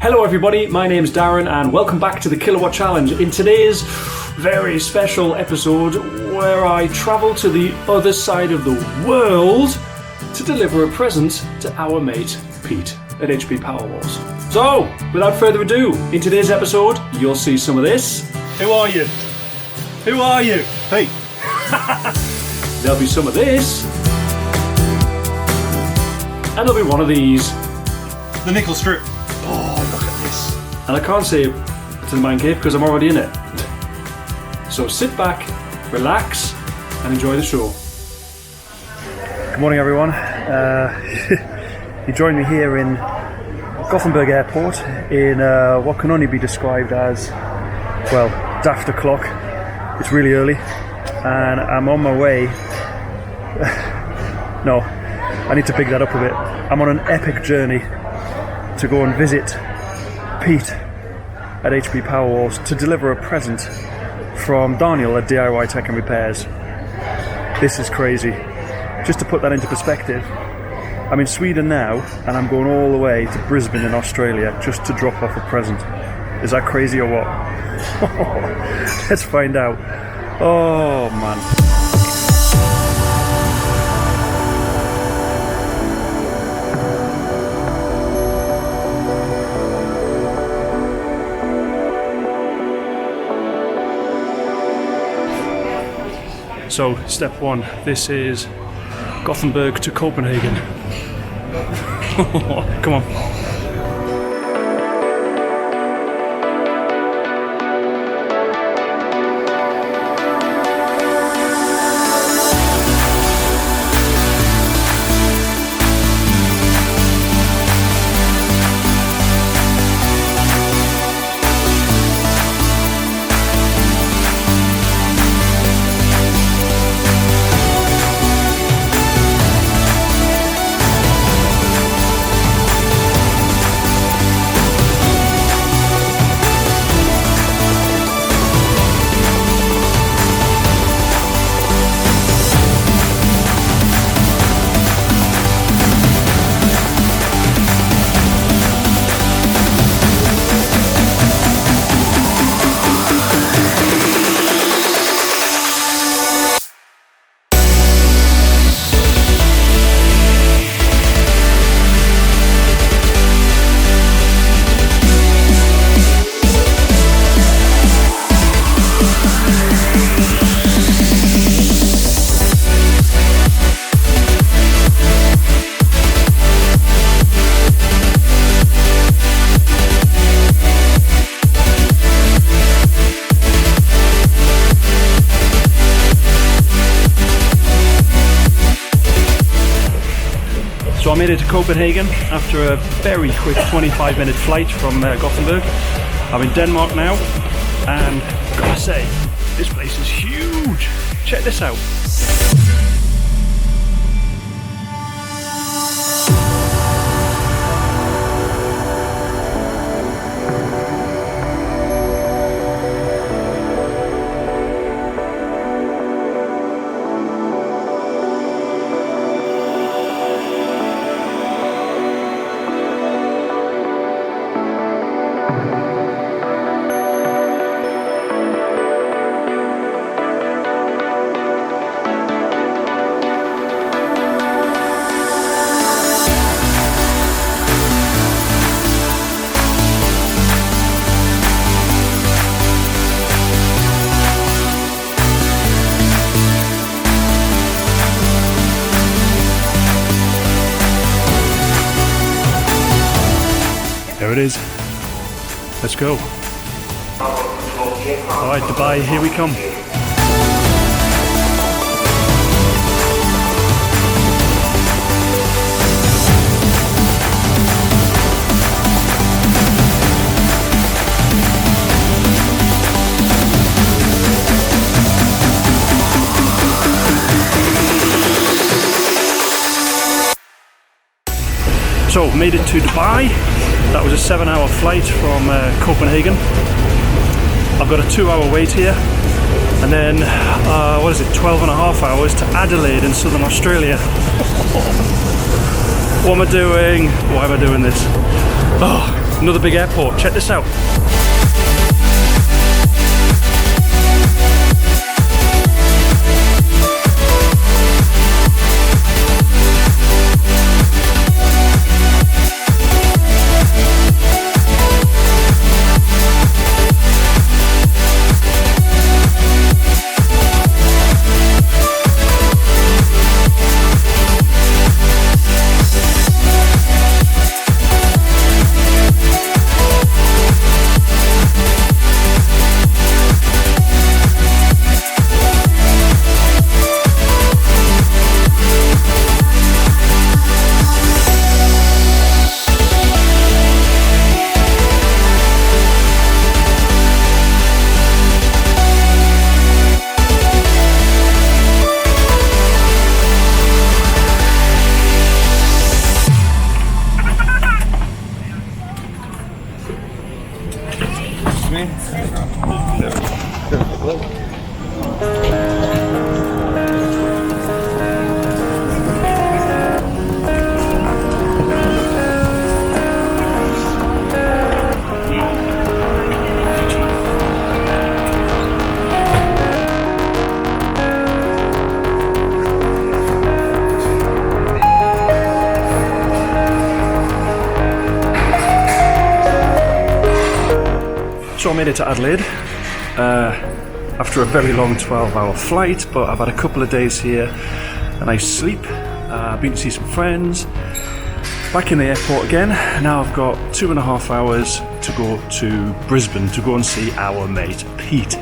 Hello everybody, my name's Darren and welcome back to the Kilowatt Challenge. In today's very special episode where I travel to the other side of the world to deliver a present to our mate Pete at HBPowerwall. So, without further ado, in today's episode you'll see some of this. Who are you? Who are you? Hey. There'll be some of this. And there'll be one of these. The nickel strip. Oh, look at this. And I can't say it to the man cave because I'm already in it. So sit back, relax, and enjoy the show. Good morning, everyone. You join me here in Gothenburg Airport in what can only be described as, well, daft o'clock. It's really early, and I'm on my way. No, I need to pick that up a bit. I'm on an epic journey to go and visit Pete at HBPowerwall to deliver a present from Daniel at DIY Tech and Repairs. This is crazy. Just to put that into perspective, I'm in Sweden now and I'm going all the way to Brisbane in Australia just to drop off a present. Is that crazy or what? Let's find out. Oh man. So, step one, this is Gothenburg to Copenhagen. Come on. So I made it to Copenhagen after a very quick 25-minute flight from Gothenburg. I'm in Denmark now, and gotta say, this place is huge. Check this out. There it is. Let's go. Alright, Dubai, here we come. So, made it to Dubai. That was a 7-hour flight from Copenhagen. I've got a 2-hour wait here, and then 12 and a half hours to Adelaide in southern Australia. What am I doing? Why am I doing this? Oh, another big airport. Check this out. So I made it to Adelaide after a very long 12-hour flight, but I've had a couple of days here, a nice sleep, been to see some friends, back in the airport again. Now I've got 2.5 hours to go to Brisbane to go and see our mate Pete.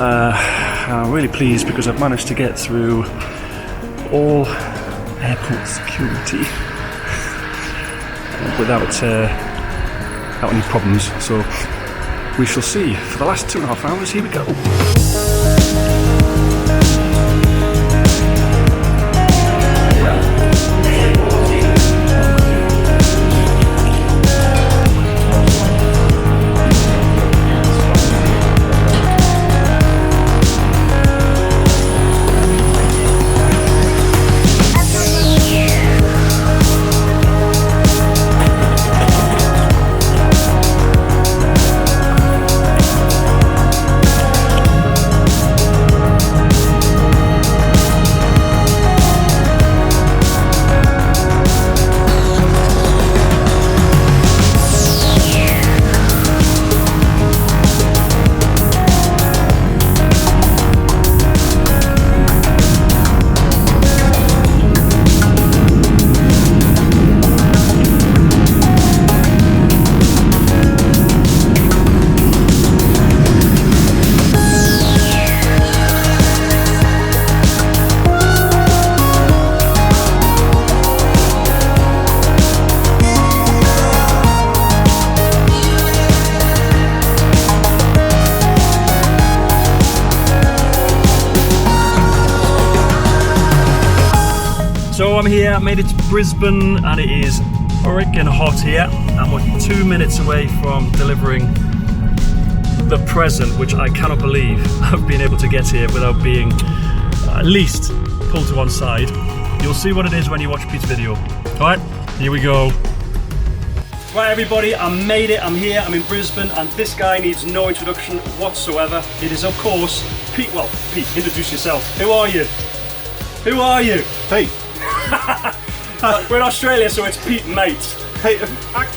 I'm really pleased because I've managed to get through all airport security without any problems. So we shall see. For the last 2.5 hours, here we go. So I'm here, made it to Brisbane, and it is freaking hot here, and we're 2 minutes away from delivering the present, which I cannot believe I've been able to get here without being at least pulled to one side. You'll see what it is when you watch Pete's video. Alright, here we go. Right everybody, I made it, I'm here, I'm in Brisbane, and this guy needs no introduction whatsoever. It is of course Pete. Well, Pete, introduce yourself. Who are you? Who are you? Pete. We're in Australia, so it's Pete mate. Pete,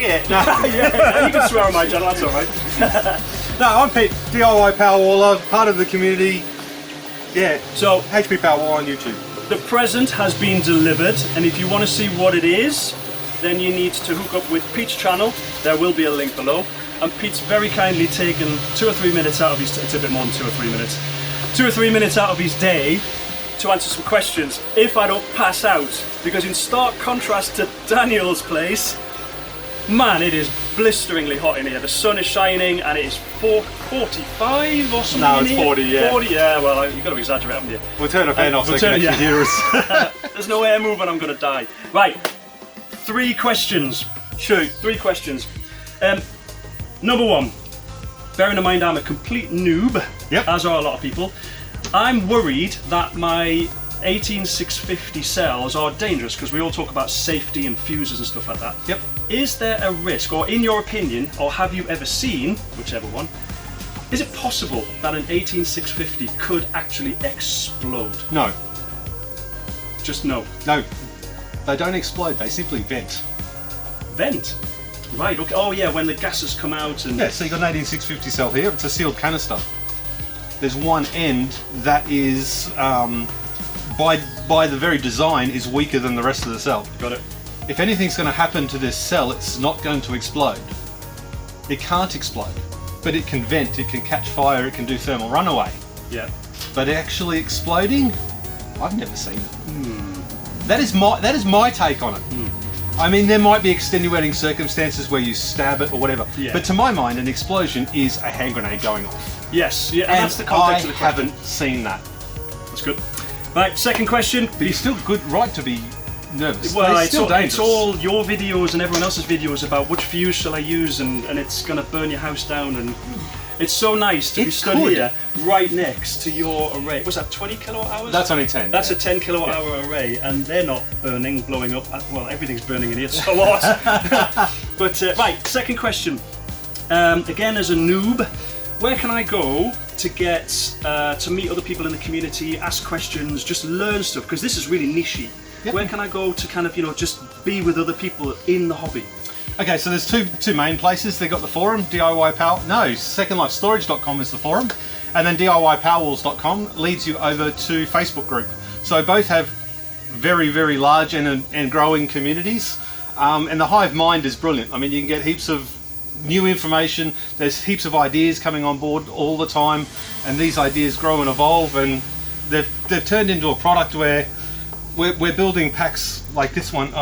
yeah, no. Yeah, you can swear on my channel, that's alright. No, I'm Pete, DIY Powerwaller, part of the community. Yeah, so HBPowerwall on YouTube. The present has been delivered, and if you want to see what it is, then you need to hook up with Pete's channel. There will be a link below. And Pete's very kindly taken 2 or 3 minutes out of his, it's a bit more than 2 or 3 minutes, 2 or 3 minutes out of his day to answer some questions, if I don't pass out. Because in stark contrast to Daniel's place, man, it is blisteringly hot in here. The sun is shining and it is 45 or something. No, it's 40, yeah. 40, yeah, well, you've got to exaggerate, haven't you? We'll turn a fan off so you can actually hear us. There's no air moving, I'm going to die. Right, 3 questions. Shoot. 3 questions. Number 1, bearing in mind I'm a complete noob, Yep. as are a lot of people, I'm worried that my 18650 cells are dangerous because we all talk about safety and fuses and stuff like that. Yep. Is there a risk, or in your opinion, or have you ever seen, whichever one, is it possible that an 18650 could actually explode? No. Just no. No. They don't explode, they simply vent. Vent? Right, okay. Oh yeah, when the gases come out and... Yeah, so you've got an 18650 cell here, it's a sealed canister. There's one end that is, by the very design, is weaker than the rest of the cell. Got it. If anything's going to happen to this cell, it's not going to explode. It can't explode, but it can vent, it can catch fire, it can do thermal runaway. Yeah. But actually exploding, I've never seen it. That is my take on it. I mean, there might be extenuating circumstances where you stab it or whatever, but to my mind, an explosion is a hand grenade going off. Yes, yeah, and that's the I context of the question. haven't seen that. That's good. Right, second question. But you're still good, right to be nervous. Well, it's still dangerous. It's all your videos and everyone else's videos about which fuse shall I use, and it's going to burn your house down, and it's so nice to be stood here right next to your array. What's that, 20 kilowatt hours? That's only 10. That's a 10 kilowatt hour array, and they're not burning, blowing up. Well, everything's burning in here, it's a lot. But, right, second question. Again, as a noob, where can I go to get to meet other people in the community, ask questions, just learn stuff? Because this is really niche-y. Yep. Where can I go to kind of, just be with other people in the hobby? Okay, so there's two main places. They've got the forum, secondlifestorage.com is the forum, and then DIYpowerwalls.com leads you over to Facebook group. So both have very, very large and growing communities, and the hive mind is brilliant. I mean, you can get heaps of new information, there's heaps of ideas coming on board all the time, and these ideas grow and evolve, and they've turned into a product where we're building packs like this one.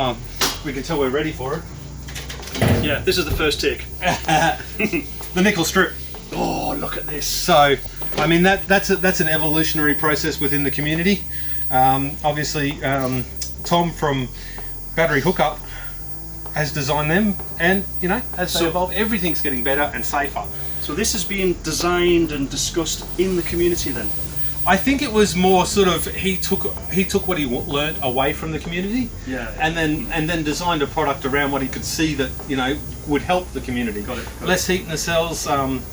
We can tell we're ready for it. Yeah, this is the first take. The nickel strip. Oh, look at this. So, I mean, that's an evolutionary process within the community. Obviously, Tom from Battery Hookup has designed them, and as they evolve, everything's getting better and safer. So this is being designed and discussed in the community then? I think it was more sort of he took what he learnt away from the community, and then designed a product around what he could see that would help the community. Got it. Less heat in the cells,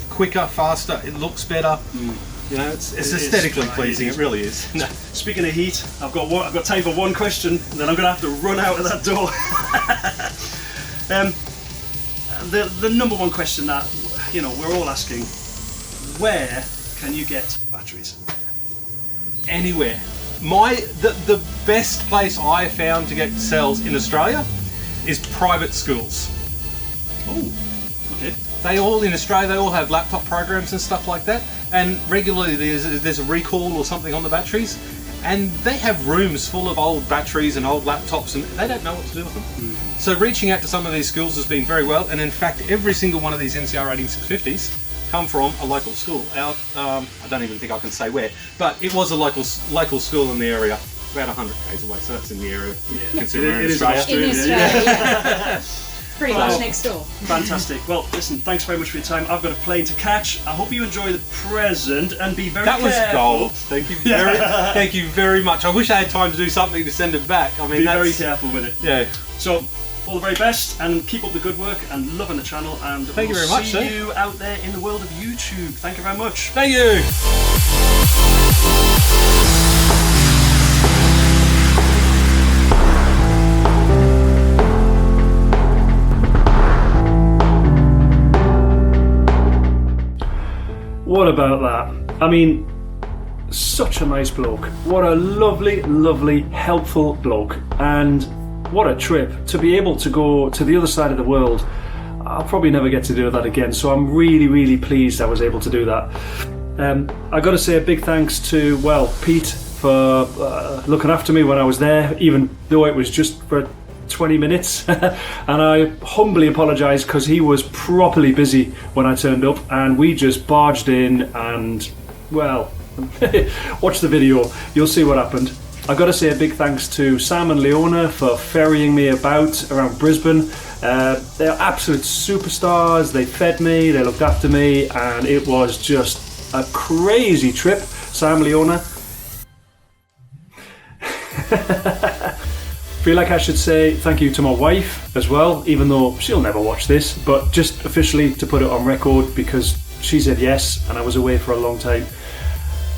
quicker, faster. It looks better. It's aesthetically pleasing. It really is. Speaking of heat, I've got time for one question. Then I'm going to have to run out of that door. The number one question that we're all asking: where can you get batteries? Anywhere. The best place I found to get cells in Australia is private schools. Oh, okay. They all have laptop programs and stuff like that, and regularly there's a recall or something on the batteries, and they have rooms full of old batteries and old laptops, and they don't know what to do with them. So reaching out to some of these schools has been very well, and in fact every single one of these NCR 18650s come from a local school out, I don't even think I can say where, but it was a local school in the area, about 100 k's away, so that's in the area. Considering it is Australia. In Australia, pretty much next door. Fantastic. Well, listen, thanks very much for your time. I've got a plane to catch. I hope you enjoy the present and be very careful. That was gold. Thank you thank you very much. I wish I had time to do something to send it back. I mean, be very careful with it. Yeah. So, all the very best, and keep up the good work, and loving the channel, and thank you very much, see you out there in the world of YouTube. Thank you very much. Thank you. What about that? I mean, such a nice bloke. What a lovely, lovely, helpful bloke, and what a trip to be able to go to the other side of the world. I'll probably never get to do that again, so I'm really, really pleased I was able to do that. I got to say a big thanks to, Pete for looking after me when I was there, even though it was just for 20 minutes. And I humbly apologise because he was properly busy when I turned up, and we just barged in and, watch the video, you'll see what happened. I've got to say a big thanks to Sam and Leona for ferrying me about around Brisbane. They're absolute superstars. They fed me, they looked after me, and it was just a crazy trip. Sam, Leona. Feel like I should say thank you to my wife as well, even though she'll never watch this, but just officially to put it on record because she said yes and I was away for a long time.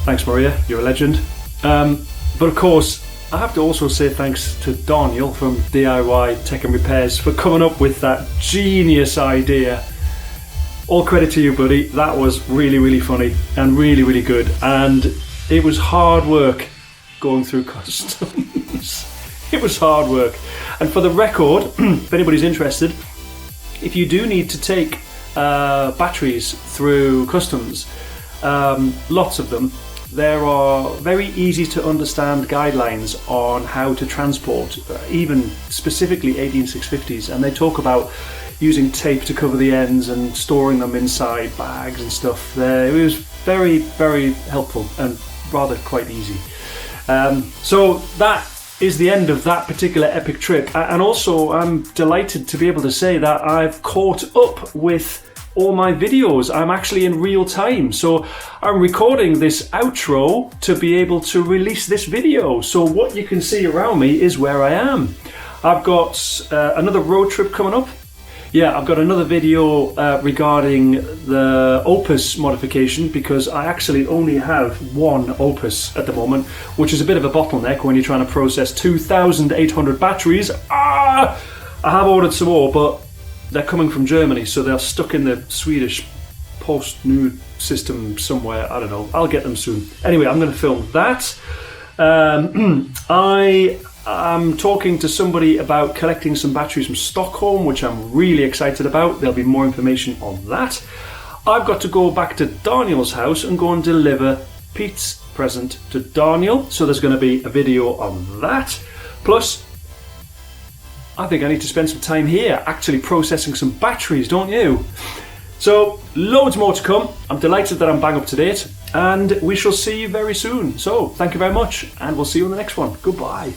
Thanks, Maria, you're a legend. But of course, I have to also say thanks to Daniel from DIY Tech and Repairs for coming up with that genius idea. All credit to you, buddy. That was really, really funny and really, really good. And it was hard work going through customs. It was hard work. And for the record, if anybody's interested, if you do need to take batteries through customs, lots of them, there are very easy to understand guidelines on how to transport, even specifically 18650s, and they talk about using tape to cover the ends and storing them inside bags and stuff. It was very, very helpful and rather quite easy. So that is the end of that particular epic trip, and also I'm delighted to be able to say that I've caught up with all my videos. I'm actually in real time, so I'm recording this outro to be able to release this video. So what you can see around me is where I am. I've got another road trip coming up. Yeah, I've got another video regarding the Opus modification, because I actually only have one Opus at the moment, which is a bit of a bottleneck when you're trying to process 2,800 batteries. I have ordered some more, but they're coming from Germany, so they're stuck in the Swedish post-nude system somewhere. I don't know. I'll get them soon. Anyway, I'm going to film that. I'm talking to somebody about collecting some batteries from Stockholm, which I'm really excited about. There'll be more information on that. I've got to go back to Daniel's house and go and deliver Pete's present to Daniel, so there's going to be a video on that. Plus, I think I need to spend some time here actually processing some batteries, don't you? So, loads more to come. I'm delighted that I'm bang up to date, and we shall see you very soon. So, thank you very much, and we'll see you on the next one. Goodbye.